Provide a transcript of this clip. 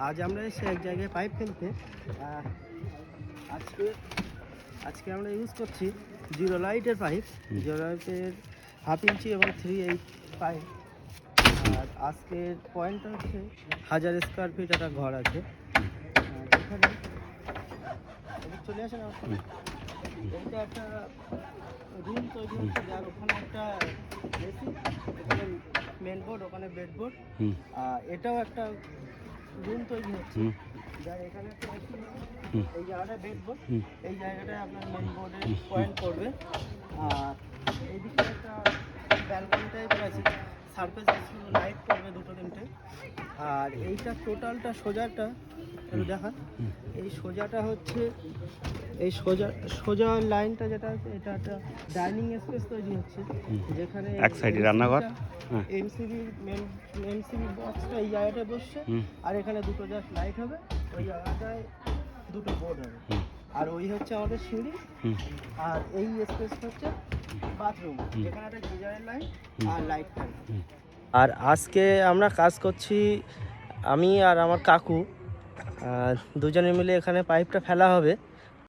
আজ আমরা এসে এক জায়গায় পাইপ ফেলতে। আজকে আজকে আমরা ইউজ করছি জিরোলাইটের পাইপ, জিরোলাইটের 1/2 ইঞ্চি এবং 3/8 পাইপ। আর আজকের পয়েন্টটা হচ্ছে 1000 স্কোয়ার ফিট একটা ঘর আছে। এখানে চলে আসেন, এইটা একটা রুম তৈরি হচ্ছে, যার ওখানে একটা এসি, ওখানে মেন বোর্ড, ওখানে বেডবোর্ড, এটাও একটা রুম তৈরি হচ্ছে, যার এখানে একটা এসি, এই জায়গাটা বেডবোর্ড, এই জায়গাটায় আপনার মেন বোর্ডের পয়েন্ট করবে। আর এইদিকে একটা ব্যালকনি টাইপের আছে, সারফেস লাইট করবে 2-3টে। আর এইটা টোটালটা সোজাটা একটু দেখান। এই সোজাটা হচ্ছে, এই সোজা লাইনটা যেটা আছে, এটা একটা ডাইনিং স্পেস তৈরি হচ্ছে, যেখানে এক সাইডে রান্নাঘর, এমসিবি বক্সটা এই জায়গাটায় বসছে। আর এখানে দুটো জাস্ট লাইট হবে, ওই জায়গাটায় দুটো বোর্ড হবে। আর ওই হচ্ছে আমাদের সিঁড়ি। আর এই স্পেস হচ্ছে বাথরুম, যেখানে একটা গিজারের লাইন আর লাইট থাকবে। আর আজকে আমরা কাজ করছি, আমি আর আমার কাকু দুজনে মিলে এখানে পাইপটা ফেলা হবে।